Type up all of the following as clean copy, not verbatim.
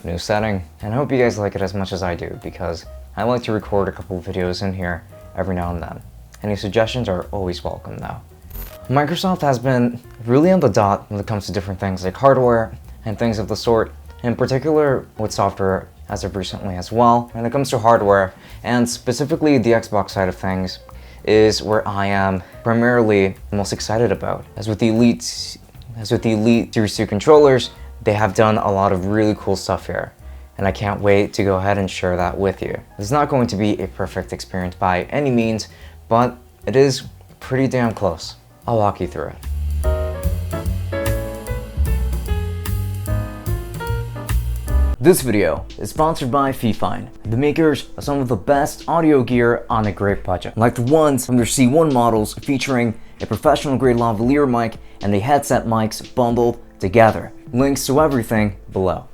new setting, and I hope you guys like it as much as I do, because I like to record a couple of videos in here every now and then. Any suggestions are always welcome though. Microsoft has been really on the dot when it comes to different things like hardware and things of the sort, in particular with software as of recently as well. When it comes to hardware, and specifically the Xbox side of things, is where I am primarily most excited about. As with the Elite Series 2 controllers, they have done a lot of really cool stuff here, and I can't wait to go ahead and share that with you. It's not going to be a perfect experience by any means, but it is pretty damn close. I'll walk you through it. This video is sponsored by Fifine, the makers of some of the best audio gear on a great budget, like the ones from their C1 models featuring a professional grade lavalier mic and the headset mics bundled together. Links to everything below.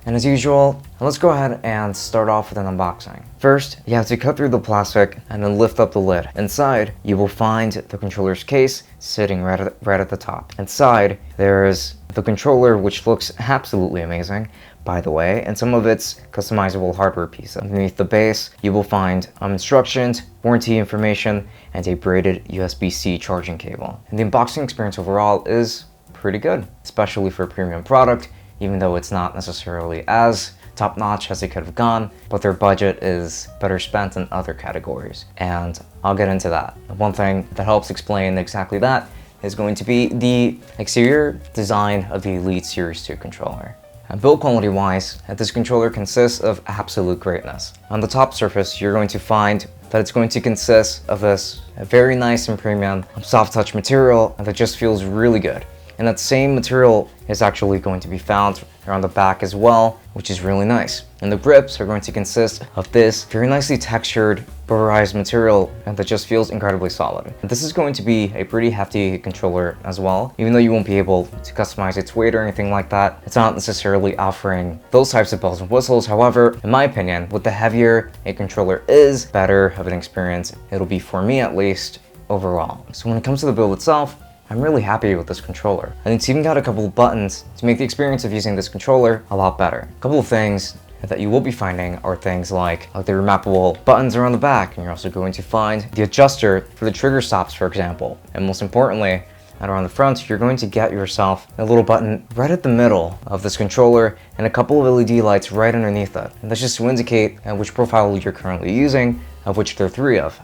And as usual, let's go ahead and start off with an unboxing. First, you have to cut through the plastic and then lift up the lid. Inside, you will find the controller's case sitting right at the top. Inside, there is the controller, which looks absolutely amazing, by the way, and some of its customizable hardware pieces. Underneath the base, you will find instructions, warranty information, and a braided USB-C charging cable. And the unboxing experience overall is pretty good, especially for a premium product, even though it's not necessarily as top-notch as it could have gone, but their budget is better spent in other categories, and I'll get into that. One thing that helps explain exactly that is going to be the exterior design of the Elite Series 2 controller. And build quality wise, this controller consists of absolute greatness. On the top surface, you're going to find that it's going to consist of this very nice and premium soft touch material that just feels really good. And that same material is actually going to be found around the back as well, which is really nice. And the grips are going to consist of this very nicely textured, rubberized material that just feels incredibly solid. And this is going to be a pretty hefty controller as well. Even though you won't be able to customize its weight or anything like that, it's not necessarily offering those types of bells and whistles. However, in my opinion, with the heavier a controller is, better of an experience it'll be, for me at least, overall. So when it comes to the build itself, I'm really happy with this controller. And it's even got a couple of buttons to make the experience of using this controller a lot better. A couple of things that you will be finding are things like the remappable buttons around the back, and you're also going to find the adjuster for the trigger stops, for example. And most importantly, and around the front, you're going to get yourself a little button right at the middle of this controller and a couple of LED lights right underneath it. And that's just to indicate which profile you're currently using, of which there are 3 of,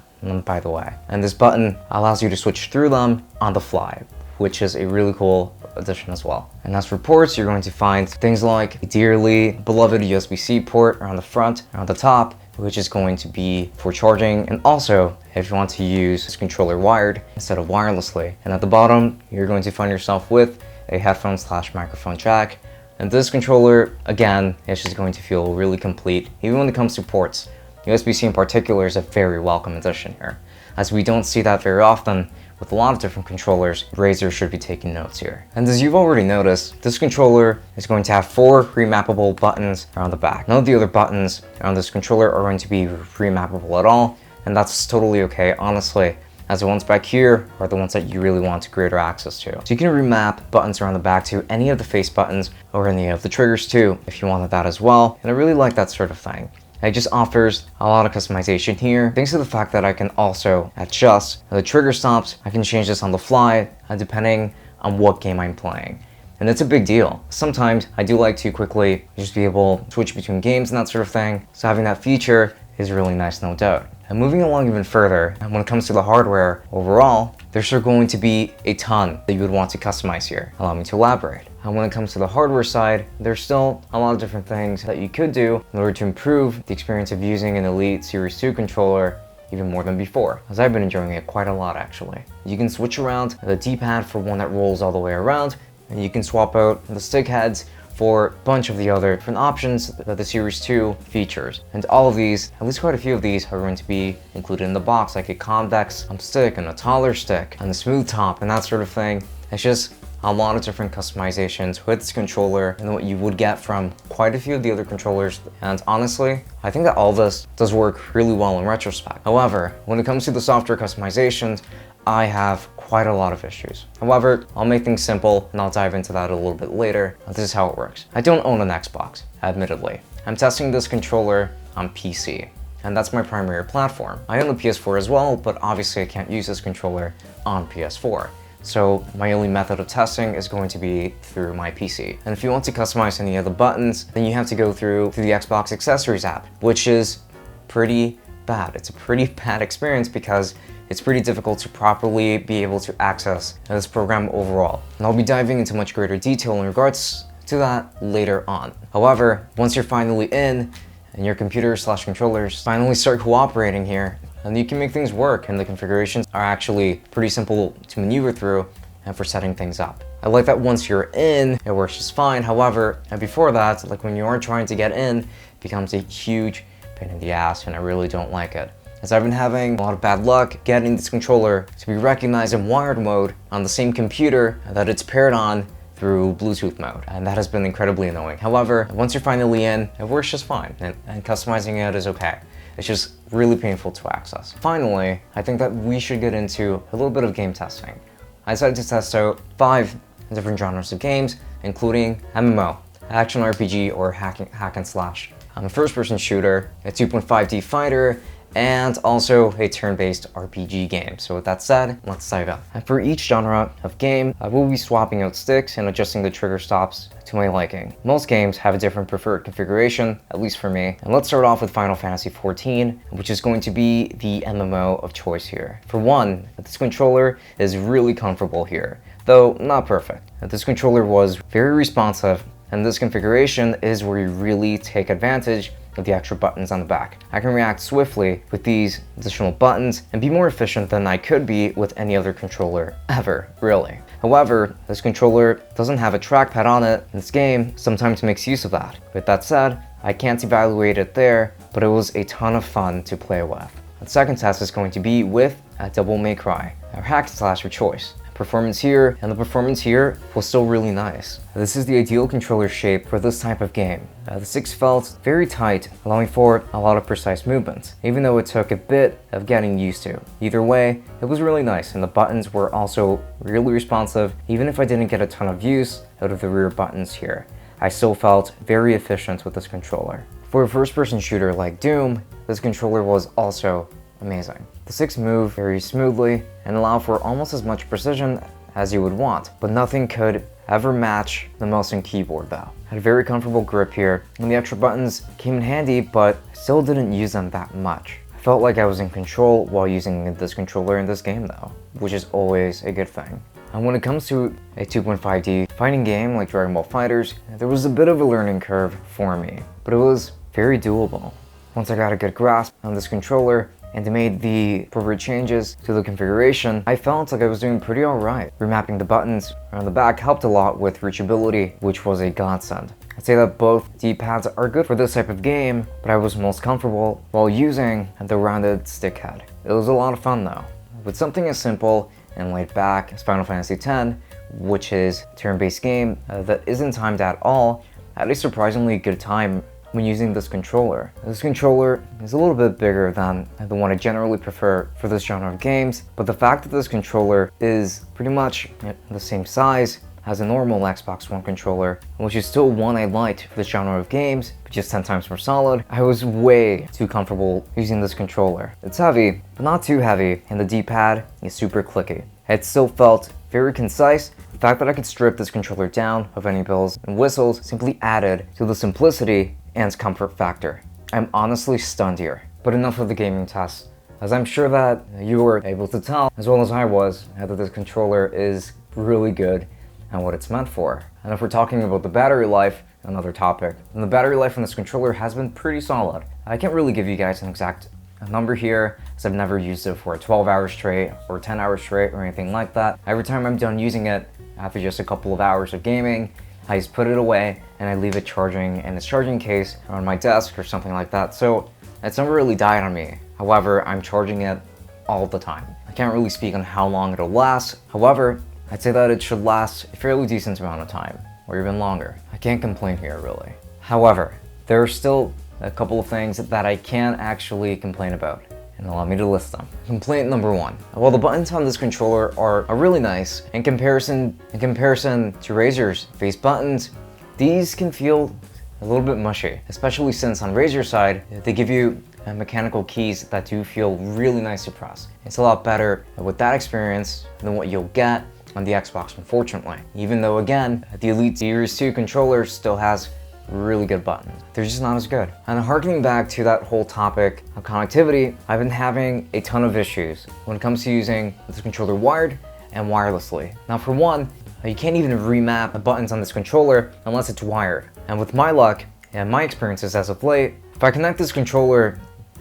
by the way. And this button allows you to switch through them on the fly, which is a really cool addition as well. And as for ports, you're going to find things like a dearly beloved USB-C port around the front, around the top, which is going to be for charging, and also if you want to use this controller wired instead of wirelessly. And at the bottom, you're going to find yourself with a headphone/microphone jack. And this controller, again, is just going to feel really complete, even when it comes to ports. USB-C in particular is a very welcome addition here, as we don't see that very often with a lot of different controllers. Razer should be taking notes here. And as you've already noticed, this controller is going to have 4 remappable buttons around the back. None of the other buttons on this controller are going to be remappable at all, and that's totally okay, honestly, as the ones back here are the ones that you really want greater access to. So you can remap buttons around the back to any of the face buttons or any of the triggers too, if you wanted that as well. And I really like that sort of thing. It just offers a lot of customization here, thanks to the fact that I can also adjust the trigger stops. I can change this on the fly, depending on what game I'm playing. And it's a big deal. Sometimes I do like to quickly just be able to switch between games and that sort of thing, so having that feature is really nice, no doubt. And moving along even further, when it comes to the hardware overall, there's still going to be a ton that you would want to customize here. Allow me to elaborate. And when it comes to the hardware side, there's still a lot of different things that you could do in order to improve the experience of using an Elite Series 2 controller even more than before, as I've been enjoying it quite a lot actually. You can switch around the D-pad for one that rolls all the way around, and you can swap out the stick heads for a bunch of the other different options that the Series 2 features. And all of these, at least quite a few of these, are going to be included in the box, like a convex stick and a taller stick and a smooth top and that sort of thing. It's just a lot of different customizations with this controller and what you would get from quite a few of the other controllers. And honestly, I think that all this does work really well in retrospect. However, when it comes to the software customizations, I have quite a lot of issues. However, I'll make things simple and I'll dive into that a little bit later. This is how it works. I don't own an Xbox, admittedly. I'm testing this controller on PC, and that's my primary platform. I own a PS4 as well, but obviously I can't use this controller on PS4. So my only method of testing is going to be through my PC. And if you want to customize any of the buttons, then you have to go through the Xbox Accessories app, which is pretty bad. It's a pretty bad experience because it's pretty difficult to properly be able to access this program overall. And I'll be diving into much greater detail in regards to that later on. However, once you're finally in and your computer/controllers finally start cooperating here, and you can make things work, and the configurations are actually pretty simple to maneuver through and for setting things up. I like that once you're in, it works just fine. However, and before that, like when you are trying to get in, it becomes a huge pain in the ass, and I really don't like it. As I've been having a lot of bad luck getting this controller to be recognized in wired mode on the same computer that it's paired on through Bluetooth mode, and that has been incredibly annoying. However, once you're finally in, it works just fine, and customizing it is okay. It's just really painful to access. Finally, I think that we should get into a little bit of game testing. I decided to test out 5 different genres of games, including MMO, action RPG or hack and slash, a first-person shooter, a 2.5D fighter, and also a turn-based RPG game. So with that said, let's dive in. And for each genre of game, I will be swapping out sticks and adjusting the trigger stops to my liking. Most games have a different preferred configuration, at least for me. And let's start off with Final Fantasy XIV, which is going to be the MMO of choice here. For one, this controller is really comfortable here, though not perfect. This controller was very responsive, and this configuration is where you really take advantage of the extra buttons on the back. I can react swiftly with these additional buttons and be more efficient than I could be with any other controller ever, really. However, this controller doesn't have a trackpad on it, and this game sometimes makes use of that. With that said, I can't evaluate it there, but it was a ton of fun to play with. The second test is going to be with Devil May Cry, our hack and slash of choice. Performance here, and the performance here was still really nice. This is the ideal controller shape for this type of game. The sticks felt very tight, allowing for a lot of precise movements, even though it took a bit of getting used to. Either way, it was really nice, and the buttons were also really responsive. Even if I didn't get a ton of use out of the rear buttons here, I still felt very efficient with this controller. For a first-person shooter like Doom, this controller was also amazing. The sticks move very smoothly and allow for almost as much precision as you would want, but nothing could ever match the mouse and keyboard though. I had a very comfortable grip here, and the extra buttons came in handy, but I still didn't use them that much. I felt like I was in control while using this controller in this game though, which is always a good thing. And when it comes to a 2.5D fighting game like Dragon Ball FighterZ, there was a bit of a learning curve for me, but it was very doable. Once I got a good grasp on this controller and made the appropriate changes to the configuration, I felt like I was doing pretty alright. Remapping the buttons around the back helped a lot with reachability, which was a godsend. I'd say that both D-pads are good for this type of game, but I was most comfortable while using the rounded stick head. It was a lot of fun though. With something as simple and laid back as Final Fantasy X, which is a turn-based game that isn't timed at all, I had a surprisingly good time when using this controller. This controller is a little bit bigger than the one I generally prefer for this genre of games, but the fact that this controller is pretty much the same size as a normal Xbox One controller, which is still one I liked for this genre of games, but just 10 times more solid, I was way too comfortable using this controller. It's heavy, but not too heavy, and the D-pad is super clicky. It still felt very concise. The fact that I could strip this controller down of any bells and whistles simply added to the simplicity and comfort factor. I'm honestly stunned here. But enough of the gaming test, as I'm sure that you were able to tell, as well as I was, that this controller is really good and what it's meant for. And if we're talking about the battery life, another topic, then the battery life on this controller has been pretty solid. I can't really give you guys an exact number here, as I've never used it for 12 hours straight or 10 hours straight or anything like that. Every time I'm done using it, after just a couple of hours of gaming, I just put it away and I leave it charging in its charging case on my desk or something like that. So it's never really died on me. However, I'm charging it all the time. I can't really speak on how long it'll last. However, I'd say that it should last a fairly decent amount of time, or even longer. I can't complain here, really. However, there are still a couple of things that I can't actually complain about. and allow me to list them. Complaint number 1. While the buttons on this controller are really nice, in comparison to Razer's face buttons, these can feel a little bit mushy, especially since on Razer's side, they give you mechanical keys that do feel really nice to press. It's a lot better with that experience than what you'll get on the Xbox, unfortunately. Even though, again, the Elite Series 2 controller still has really good buttons. They're just not as good. And harkening back to that whole topic of connectivity, I've been having a ton of issues when it comes to using this controller wired and wirelessly. Now, for one, you can't even remap the buttons on this controller unless it's wired. And with my luck and my experiences as of late, if I connect this controller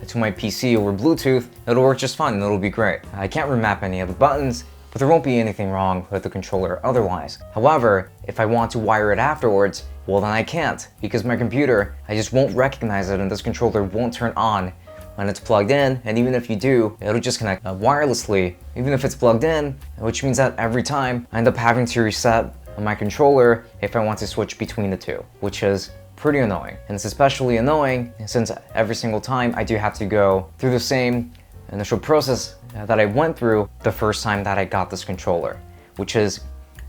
to my PC over Bluetooth, it'll work just fine and it'll be great. I can't remap any of the buttons, but there won't be anything wrong with the controller otherwise. However, if I want to wire it afterwards, well then I can't, because my computer, I just won't recognize it and this controller won't turn on when it's plugged in, and even if you do, it'll just connect wirelessly, even if it's plugged in, which means that every time I end up having to reset my controller if I want to switch between the two, which is pretty annoying. And it's especially annoying since every single time I do have to go through the same initial process that I went through the first time that I got this controller, which is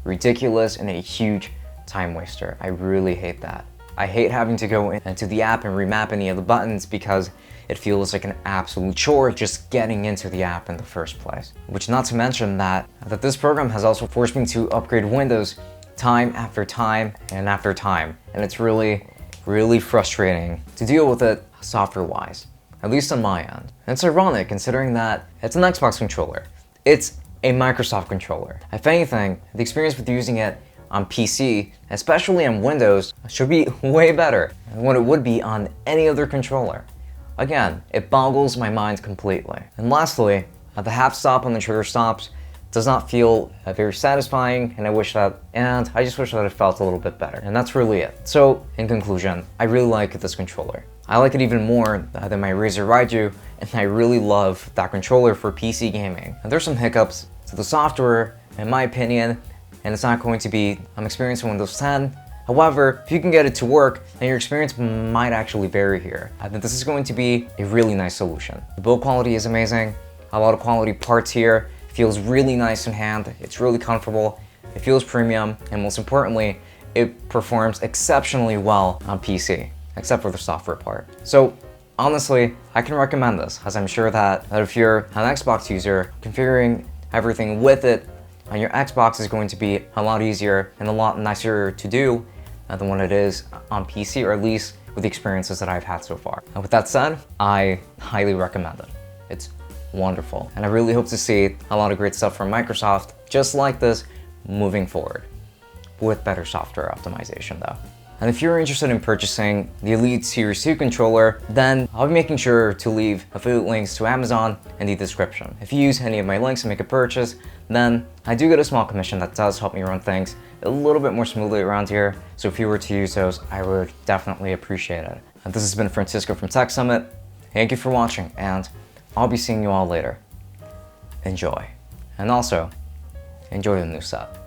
ridiculous and a huge time waster. I really hate that. I hate having to go into the app and remap any of the buttons because it feels like an absolute chore just getting into the app in the first place. Which, not to mention that this program has also forced me to upgrade Windows time after time and after time. And it's really frustrating to deal with it software-wise, at least on my end. And it's ironic considering that it's an Xbox controller. It's a Microsoft controller. If anything, the experience with using it on PC, especially on Windows, should be way better than what it would be on any other controller. Again, it boggles my mind completely. And lastly, the half stop on the trigger stops does not feel very satisfying, and I just wish that it felt a little bit better. And that's really it. So, in conclusion, I really like this controller. I like it even more than my Razer Raiju, and I really love that controller for PC gaming. And there's some hiccups to the software, in my opinion, and it's not going to be experienced in Windows 10. However, if you can get it to work, then your experience might actually vary here. I think this is going to be a really nice solution. The build quality is amazing, a lot of quality parts here, it feels really nice in hand, it's really comfortable, it feels premium, and most importantly, it performs exceptionally well on PC, except for the software part. So honestly, I can recommend this, as I'm sure that if you're an Xbox user, configuring everything with it on your Xbox is going to be a lot easier and a lot nicer to do than what it is on PC, or at least with the experiences that I've had so far. And with that said, I highly recommend it. It's wonderful. And I really hope to see a lot of great stuff from Microsoft just like this moving forward, with better software optimization though. And if you're interested in purchasing the Elite Series 2 controller, then I'll be making sure to leave affiliate links to Amazon in the description. If you use any of my links to make a purchase, then I do get a small commission that does help me run things a little bit more smoothly around here. So if you were to use those, I would definitely appreciate it. And this has been Francisco from Tech Summit. Thank you for watching, and I'll be seeing you all later. Enjoy. And also, enjoy the new set.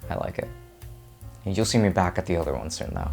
I like it. And you'll see me back at the other one soon though.